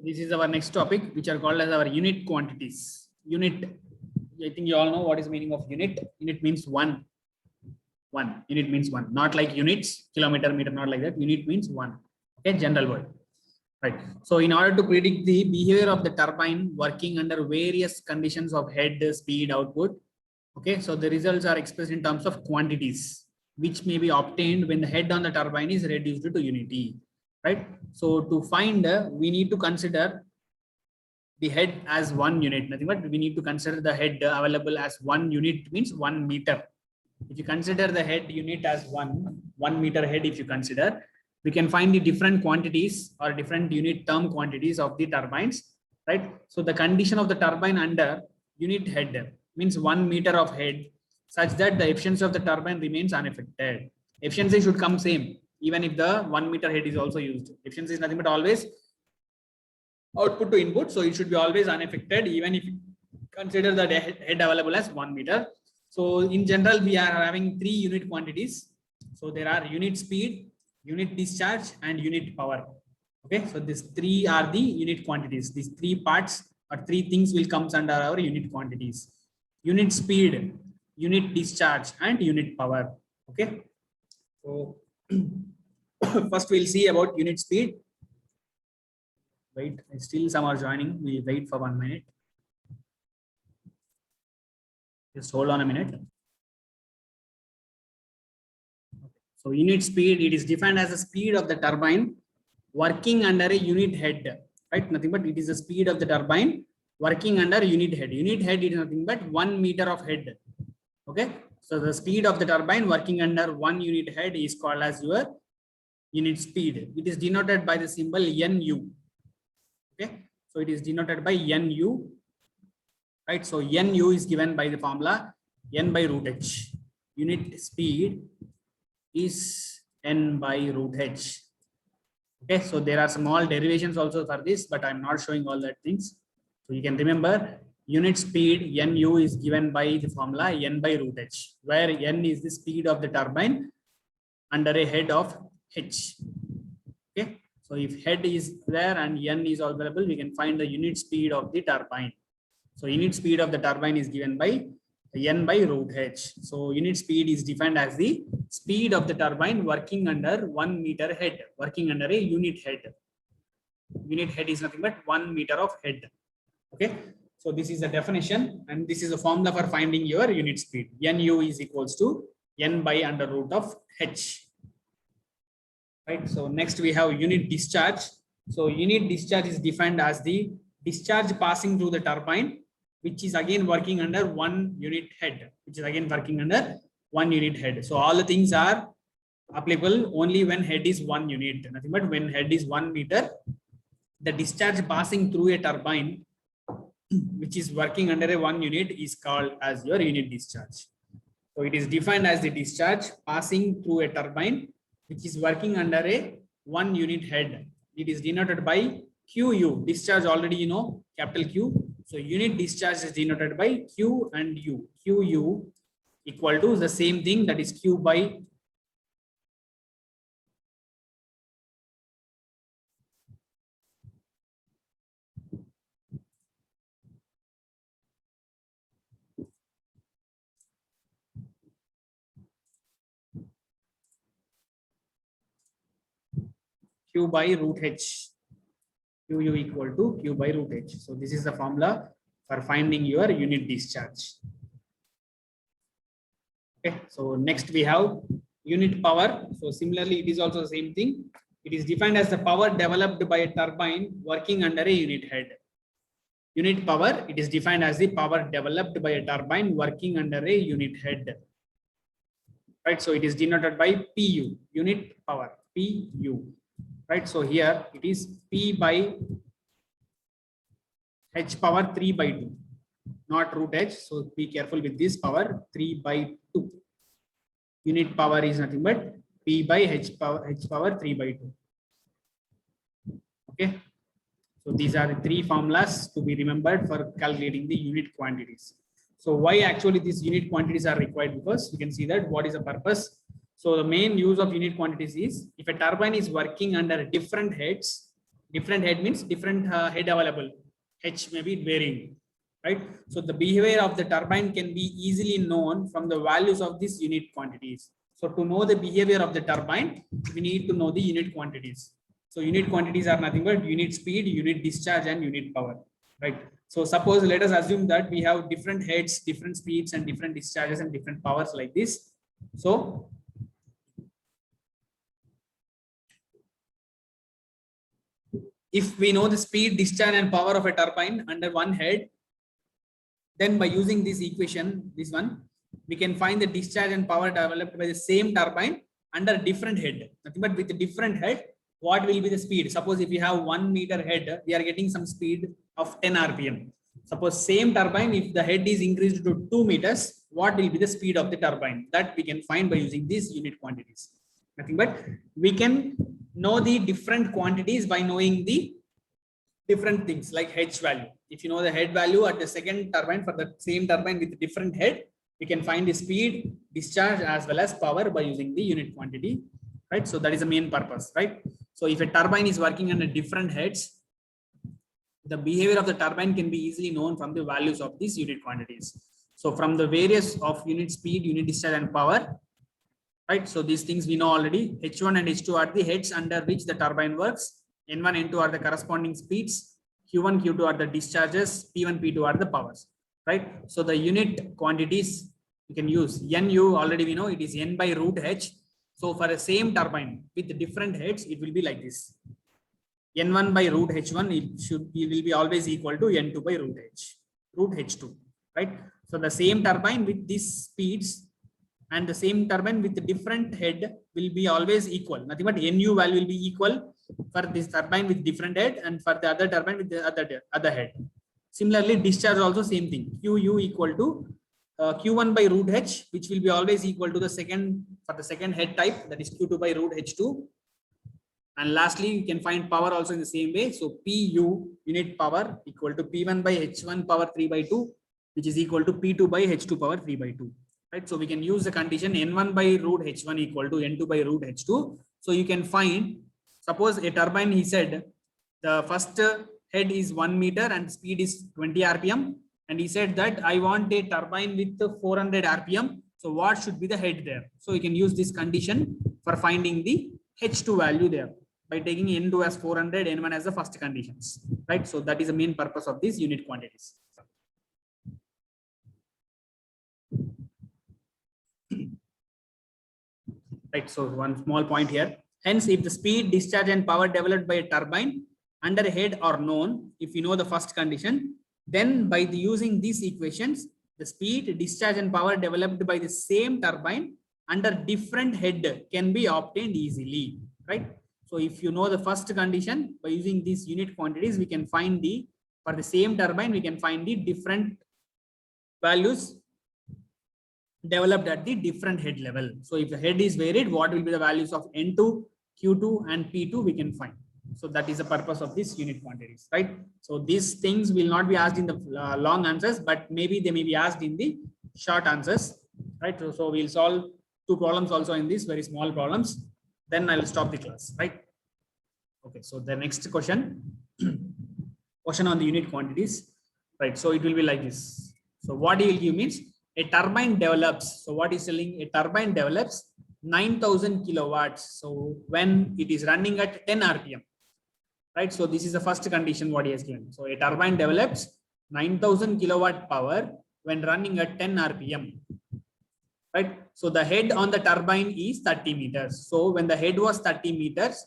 This is our next topic, which are called as our unit quantities. Unit, I think you all know what is the meaning of unit. Unit means one. Unit means one, not like units, kilometer, meter, not like that. Unit means one. Okay, general word. Right. So in order to predict the behavior of the turbine working under various conditions of head, speed, output. Okay, so the results are expressed in terms of quantities, which may be obtained when the head on the turbine is reduced to unity. Right. So to find, we need to consider the head as 1 unit, nothing but we need to consider the head available as 1 unit, means 1 meter. If you consider the head unit as 1 meter head, if you consider, we can find the different quantities or different unit term quantities of the turbines, right? So the condition of the turbine under unit head means 1 meter of head, such that the efficiency of the turbine remains unaffected. Efficiency should come same, even if the 1 meter head is also used. Efficiency is nothing but always output to input, so it should be always unaffected, even if you consider the head available as 1 meter. So in general, we are having 3 unit quantities. So there are unit speed, unit discharge, and unit power. Okay, so these 3 are the unit quantities. These 3 parts or 3 things will come under our unit quantities: unit speed, unit discharge, and unit power. Okay, so first we'll see about unit speed. Wait, still some are joining. We wait for 1 minute. Just hold on a minute. So unit speed, it is defined as the speed of the turbine working under a unit head, right? Nothing but it is the speed of the turbine working under unit head. Unit head is nothing but 1 meter of head. Okay, so the speed of the turbine working under 1 unit head is called as your unit speed. It is denoted by the symbol NU. Okay, so it is denoted by NU, right? So NU is given by the formula N by root H. Unit speed is N by root H. Okay, so there are small derivations also for this, but I'm not showing all that things. So you can remember unit speed NU is given by the formula N by root H, where N is the speed of the turbine under a head of H. Okay, so if head is there and N is available, we can find the unit speed of the turbine. So unit speed of the turbine is given by N by root H. So unit speed is defined as the speed of the turbine working under 1 meter head, working under a unit head. Unit head is nothing but 1 meter of head. Okay, so this is the definition, and this is a formula for finding your unit speed. NU is equals to N by under root of H. Right. So next we have unit discharge. So unit discharge is defined as the discharge passing through the turbine, which is again working under 1 unit head, which is again working under 1 unit head. So all the things are applicable only when head is 1 unit, nothing but when head is 1 meter, the discharge passing through a turbine, which is working under a 1 unit, is called as your unit discharge. So it is defined as the discharge passing through a turbine, which is working under a 1 unit head. It is denoted by QU. Discharge already you know, capital Q. So unit discharge is denoted by Q and U. QU equal to the same thing, that is Q by Q by root H. QU equal to Q by root H. So this is the formula for finding your unit discharge. Okay, so next we have unit power. So similarly, it is also the same thing. It is defined as the power developed by a turbine working under a unit head. Unit power, it is defined as the power developed by a turbine working under a unit head. Right, so it is denoted by PU, unit power, PU. Right, so here it is P by H power 3 by 2, not root H. So be careful with this power 3 by 2. Unit power is nothing but P by H power 3 by 2. Okay, so these are the 3 formulas to be remembered for calculating the unit quantities. So why actually these unit quantities are required? Because you can see that what is the purpose. So the main use of unit quantities is if a turbine is working under different heads, Different head means different head available. H may be varying, right? So the behavior of the turbine can be easily known from the values of these unit quantities. So to know the behavior of the turbine, we need to know the unit quantities. So unit quantities are nothing but unit speed, unit discharge, and unit power, right? So suppose let us assume that we have different heads, different speeds, and different discharges and different powers like this. So if we know the speed, discharge, and power of a turbine under one head, then by using this equation, this one, we can find the discharge and power developed by the same turbine under different head. Nothing but with a different head, what will be the speed? Suppose if we have 1 meter head, we are getting some speed of 10 RPM. Suppose same turbine, if the head is increased to 2 meters, what will be the speed of the turbine? That we can find by using these unit quantities. Nothing but we can know the different quantities by knowing the different things like H value. If you know the head value at the second turbine for the same turbine with different head, we can find the speed, discharge, as well as power by using the unit quantity, right? So that is the main purpose, right? So if a turbine is working under different heads, the behavior of the turbine can be easily known from the values of these unit quantities. So from the various of unit speed, unit discharge, and power, right? So these things we know already. H1 and H2 are the heads under which the turbine works. N1, N2 are the corresponding speeds. Q1, Q2 are the discharges. P1, P2 are the powers, right? So the unit quantities you can use. NU already we know it is N by root H. So for the same turbine with different heads, it will be like this. N1 by root H1, it will be always equal to N2 by root H2, right? So the same turbine with these speeds and the same turbine with the different head will be always equal. Nothing but NU value will be equal for this turbine with different head and for the other turbine with the other head. Similarly, discharge also same thing. QU equal to Q1 by root H, which will be always equal to the second for the second head type, that is Q2 by root H2. And lastly, you can find power also in the same way. So PU unit power equal to P1 by H1 power 3 by 2, which is equal to P2 by H2 power 3 by 2. Right? So we can use the condition N1 by root H1 equal to N2 by root H2. So you can find, suppose a turbine, he said the first head is 1 meter and speed is 20 RPM. And he said that I want a turbine with 400 RPM. So what should be the head there? So you can use this condition for finding the H2 value there by taking N2 as 400, N1 as the first conditions, right? So that is the main purpose of these unit quantities. Right, so one small point here. Hence, if the speed, discharge, and power developed by a turbine under a head are known, if you know the first condition, then by using these equations, the speed, discharge, and power developed by the same turbine under different head can be obtained easily, right? So if you know the first condition, by using these unit quantities, we can find the, for the same turbine, we can find the different values developed at the different head level. So if the head is varied, what will be the values of N2, Q2, and P2 we can find. So that is the purpose of these unit quantities, right? So these things will not be asked in the long answers, but maybe they may be asked in the short answers, right? So we'll solve 2 problems also in these very small problems. Then I will stop the class, right? Okay, so the next question, question on the unit quantities, right? So it will be like this. So what he will give means a turbine develops. So what is telling? A turbine develops 9,000 kilowatts. So when it is running at 10 RPM, right? So this is the first condition what he has given. So a turbine develops 9,000 kilowatt power when running at 10 RPM. Right. So the head on the turbine is 30 meters. So when the head was 30 meters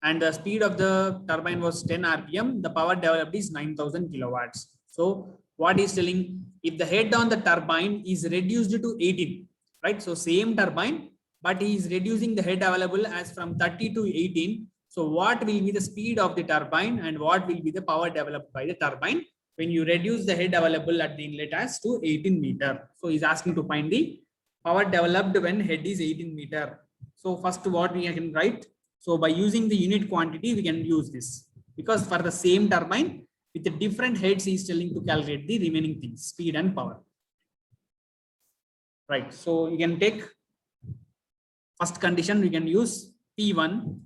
and the speed of the turbine was 10 RPM, the power developed is 9,000 kilowatts. So what is telling, if the head on the turbine is reduced to 18, right? So same turbine, but he is reducing the head available as from 30 to 18. So what will be the speed of the turbine and what will be the power developed by the turbine when you reduce the head available at the inlet as to 18 meter? So he's asking to find the power developed when head is 18 meter. So first what we can write. So by using the unit quantity, we can use this because for the same turbine with the different heads, he is telling to calculate the remaining things, speed and power. Right. So you can take first condition, we can use P1.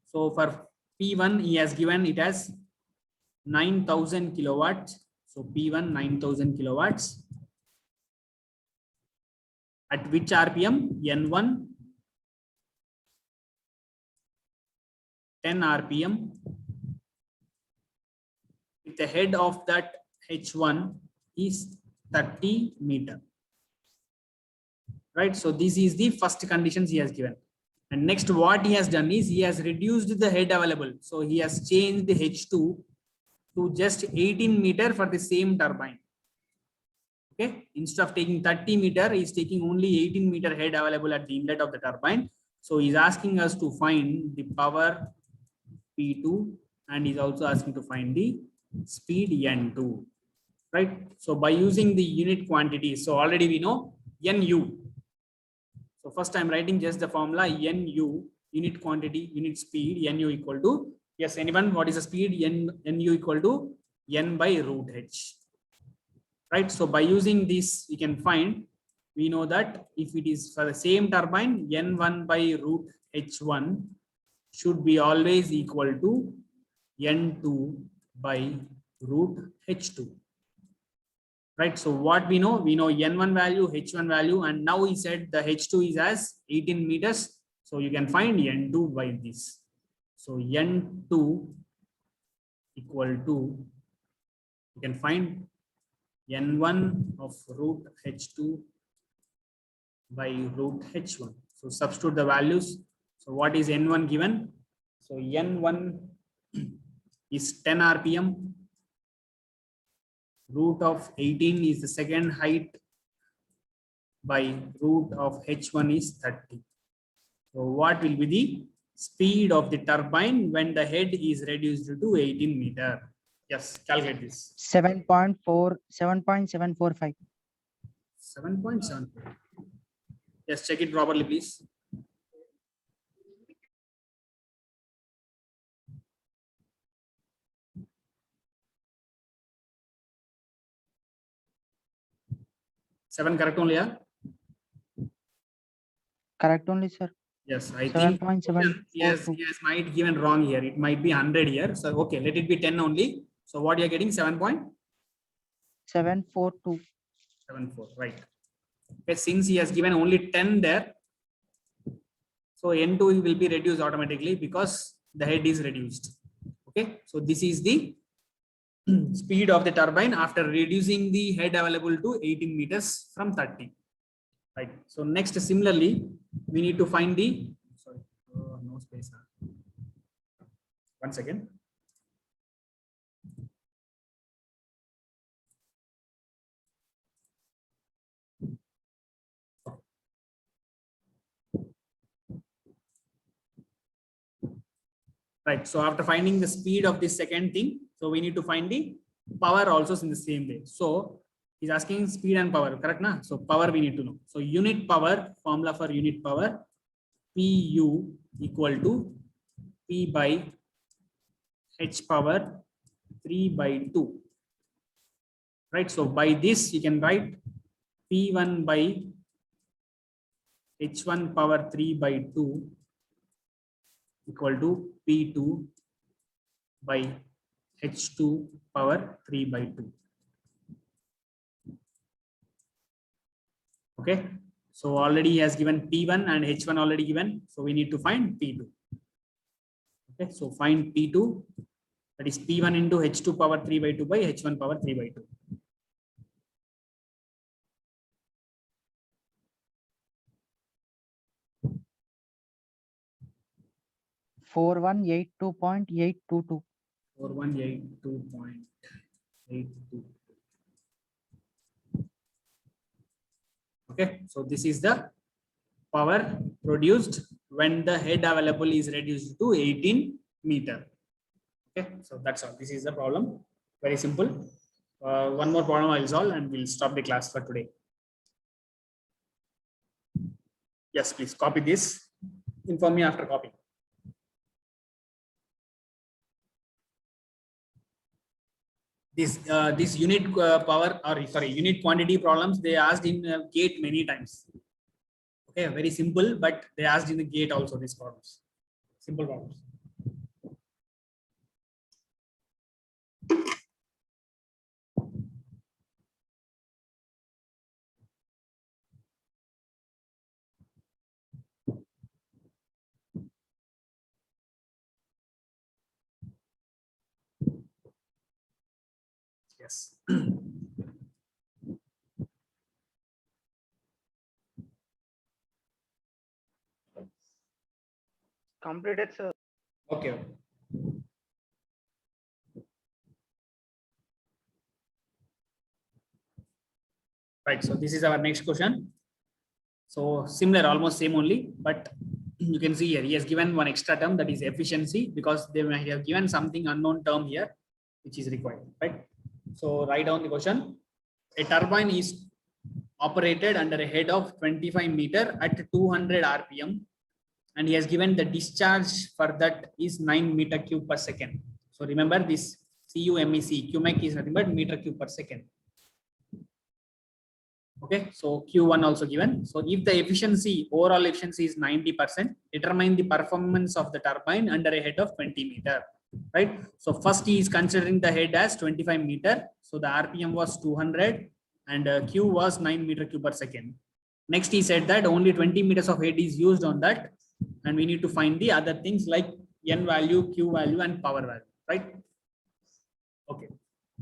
So for P1 he has given it as 9,000 kilowatts. So P1 9,000 kilowatts. At which RPM? N1 10 RPM. With the head of that H1 is 30 meter. Right. So this is the first conditions he has given. And next what he has done is he has reduced the head available. So he has changed the H2 to just 18 meter for the same turbine. Okay. Instead of taking 30 meter, he is taking only 18 meter head available at the inlet of the turbine. So he's asking us to find the power P2 and he's also asking to find the speed N2. Right. So by using the unit quantity, so already we know NU. So first I'm writing just the formula NU, unit quantity, unit speed, NU equal to, yes, anyone, what is the speed? NU equal to N by root H. Right. So by using this, we can find, we know that if it is for the same turbine, N1 by root H1 should be always equal to N2 by root H2. Right. So what we know N1 value, H1 value, and now he said the H2 is as 18 meters. So you can find N2 by this. So N2 equal to, you can find N1 of root H2 by root H1. So substitute the values. So what is N1 given? So N1 is 10 RPM. Root of 18 is the second height by root of H1 is 30. So what will be the speed of the turbine when the head is reduced to 18 meter? Yes, calculate this. 7.745. 7.7. Yes, check it properly, please. Seven correct only, yeah? Correct only, sir. Yes, I think 7.7. yes, might given wrong here. It might be 100 here. So okay, let it be 10 only. So what you are getting? 7.742. 74, right? Okay, since he has given only 10 there, so N2 will be reduced automatically because the head is reduced. Okay, so this is the speed of the turbine after reducing the head available to 18 meters from 30. Right. So next, similarly, we need to find the, sorry, no space. One second. Right. So after finding the speed of the second thing, so we need to find the power also in the same way. So he's asking speed and power, correct? Na? So power we need to know. So unit power, formula for unit power, PU equal to P by H power 3 by 2. Right. So by this you can write P1 by H1 power 3 by 2 equal to P2 by H2 power 3 by 2. Okay. So already he has given P1 and H1 already given. So we need to find P2. Okay. So find P2, that is P1 into H2 power 3 by 2 by H1 power 3 by 2. 4182.822. 4182.82. Okay, so this is the power produced when the head available is reduced to 18 meter. Okay, so that's all. This is the problem. Very simple. One more problem I'll solve and we'll stop the class for today. Yes, please copy this. Inform me after copying. This unit power or sorry unit quantity problems they asked in GATE many times. Okay, very simple, but they asked in the GATE also these problems. Simple problems. Yes. Completed, sir. Okay. Right. So this is our next question. So similar, almost same only, but you can see here he has given one extra term, that is efficiency, because they might have given something unknown term here which is required, right? So write down the question. A turbine is operated under a head of 25 meter at 200 rpm, and he has given the discharge for that is 9 meter cube per second. So remember this CUMEC is nothing but meter cube per second. Okay, so Q1 also given. So if the efficiency, overall efficiency is 90%, determine the performance of the turbine under a head of 20 meter, right? So first he is considering the head as 25 meter. So the RPM was 200 and Q was 9 meter cube per second. Next he said that only 20 meters of head is used on that, and we need to find the other things like N value, Q value and power value, right? Okay.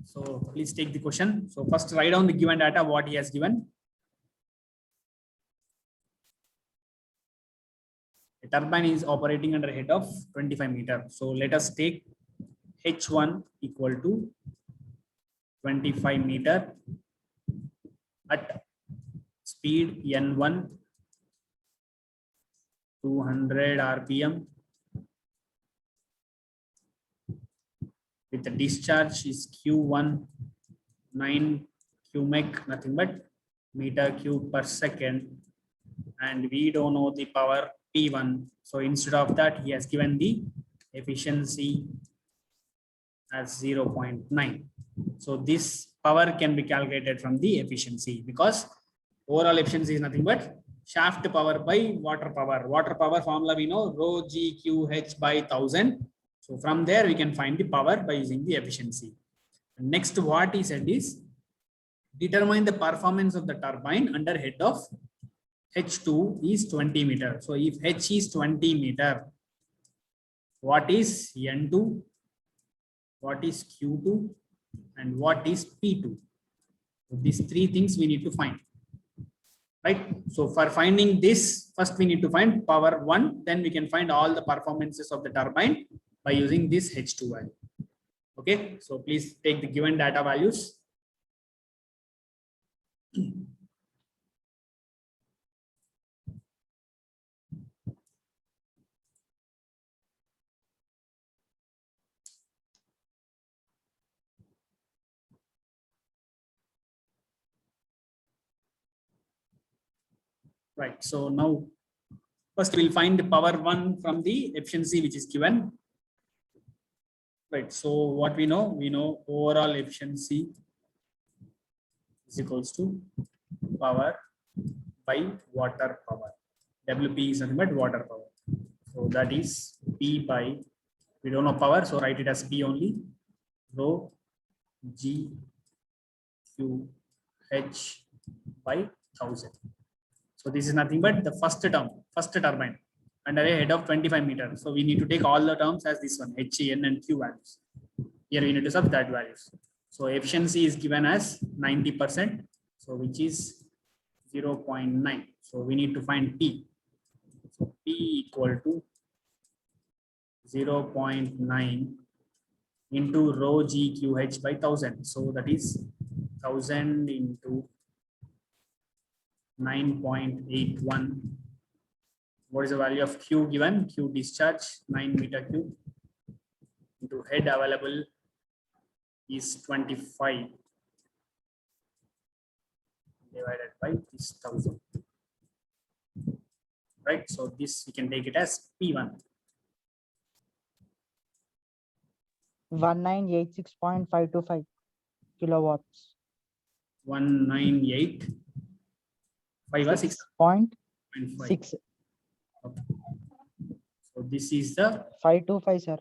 So please take the question. So first write down the given data, what he has given. A turbine is operating under a head of 25 meter. So let us take H1 equal to 25 meter at speed N1 200 rpm with the discharge is Q1 9 cubic, nothing but meter cube per second, and we don't know the power P1. So instead of that, he has given the efficiency as 0.9. So this power can be calculated from the efficiency, because overall efficiency is nothing but shaft power by water power. Water power formula we know, rho GQH by 1000. So from there we can find the power by using the efficiency. Next, what he said is determine the performance of the turbine under head of H2 is 20 meter. So if H is 20 meter, what is N2, what is Q2, and what is P2? So these three things we need to find, right? So for finding this, first we need to find power 1, then we can find all the performances of the turbine by using this H2 value. Okay, so please take the given data values. Right, so now first we'll find the power 1 from the efficiency which is given. Right, so what we know overall efficiency is equals to power by water power. WP is nothing but water power. So that is P by, we don't know power, so write it as P only, rho G Q H by 1000. So this is nothing but the first term, first turbine under a head of 25 meters. So we need to take all the terms as this one, H, N and Q values. Here we need to sub that values. So efficiency is given as 90%, so which is 0.9. So we need to find P. So P equal to 0.9 into rho GQH by 1000. So that is 1000 into 9.81. What is the value of Q given? Q discharge 9 meter cube into head available is 25 divided by this 1000. Right, so this we can take it as P1. 1986.525 kilowatts. 198 5 or 6.5. 6.6. Okay. So this is the 525, sir.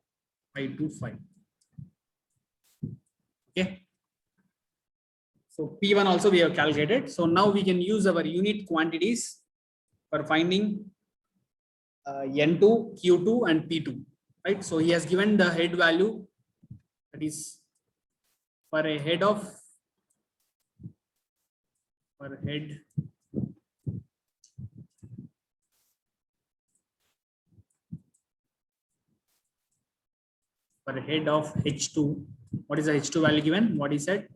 525. Okay. So P1 also we have calculated. So now we can use our unit quantities for finding N2, Q2 and P2, right? So he has given the head value, that is for a head of, for head of H2. What is the H2 value given? What he said?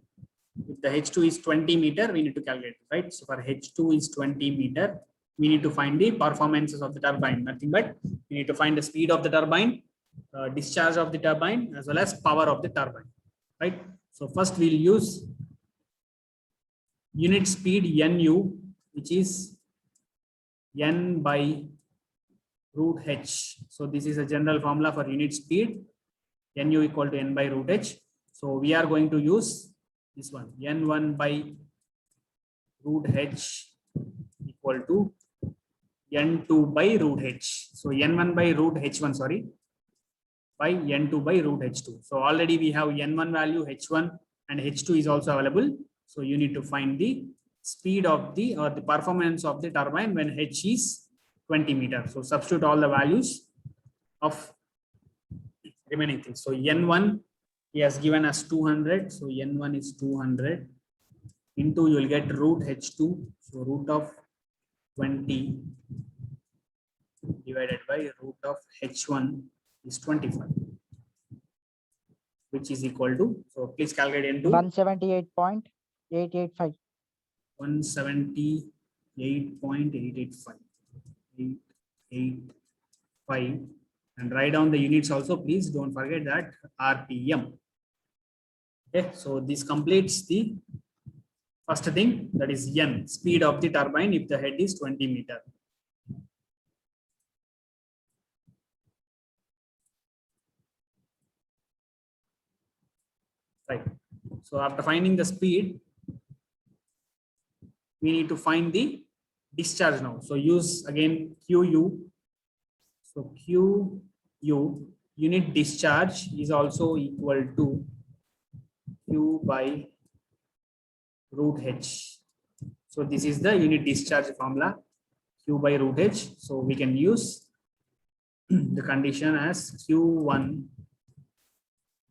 If the H2 is 20 meter, we need to calculate, right? So for H2 is 20 meter, we need to find the performances of the turbine. Nothing but we need to find the speed of the turbine, discharge of the turbine, as well as power of the turbine, right? So first we'll use unit speed NU, which is N by root H. So this is a general formula for unit speed, NU equal to N by root H. So we are going to use this one, N1 by root H equal to N2 by root H. So N1 by root H1, sorry, by N2 by root H2. So already we have N1 value, H1 and H2 is also available. So you need to find the speed of the, or the performance of the turbine when H is 20 meters. So substitute all the values of remaining things. So N1 he has given us 200. So N1 is 200 into, you will get root H2. So root of 20 divided by root of H1 is 25, which is equal to, so please calculate into 178.885. 178.885. 885, and write down the units also, please don't forget that, RPM. Okay, so this completes the first thing, that is N, speed of the turbine if the head is 20 meter. Right. So after finding the speed, we need to find the discharge now. So use again QU. So QU, unit discharge, is also equal to Q by root H. So this is the unit discharge formula, Q by root H. So we can use the condition as Q1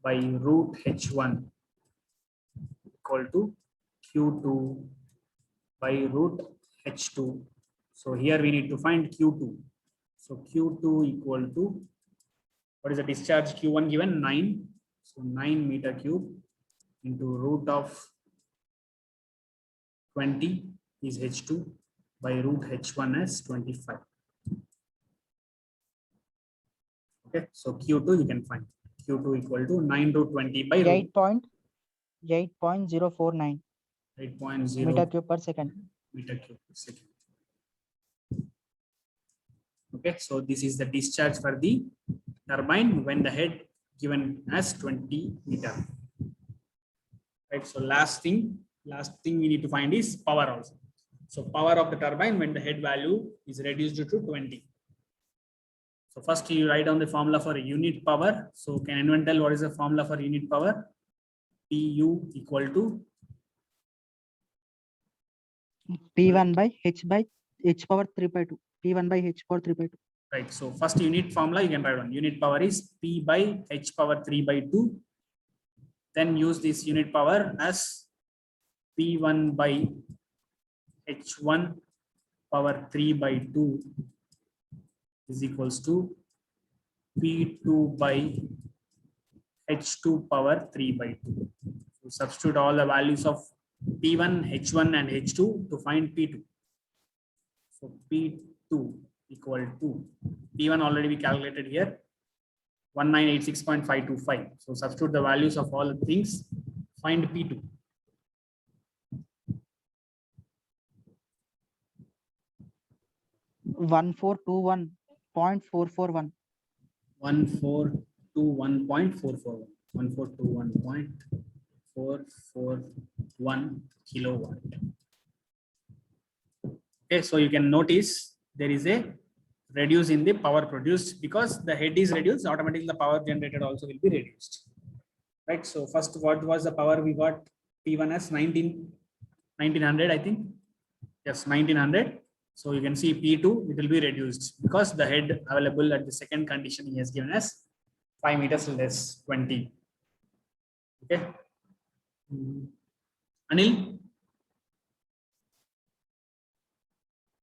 by root H1 equal to Q2 by root H2. So here we need to find Q2. So Q2 equal to, what is the discharge Q1 given? 9. So 9 meter cube into root of 20 is H2 by root H1 as 25. Okay, so Q2 you can find. Q2 equal to 9 root 20 by 8.049 8.0 meter cube per second. Meter cube per second. Okay, so this is the discharge for the turbine when the head given as 20 meter. Right, so last thing we need to find is power also. So power of the turbine when the head value is reduced to 20. So first you write down the formula for unit power. So can anyone tell what is the formula for unit power? PU equal to P1 by H power 3/2. P1 by H power 3/2. Right. So first unit formula you can write down. Unit power is P by H power 3/2. Then use this unit power as P1 by H1 power 3/2 is equals to P2 by H2 power 3/2. So substitute all the values of P1, H1 and H2 to find P2. So P2 equal to, P1 already we calculated here, 1986.525. So substitute the values of all the things, find P2. $1421.441. 1421.441. 1421.441 kilowatt. Okay, so you can notice there is a reduce in the power produced because the head is reduced, automatically the power generated also will be reduced. right? So first, what was the power we got? P1 as 1900, I think. Yes, 1900. So you can see P2, it will be reduced because the head available at the second condition he has given us 5 meters less 20. Okay. Anil?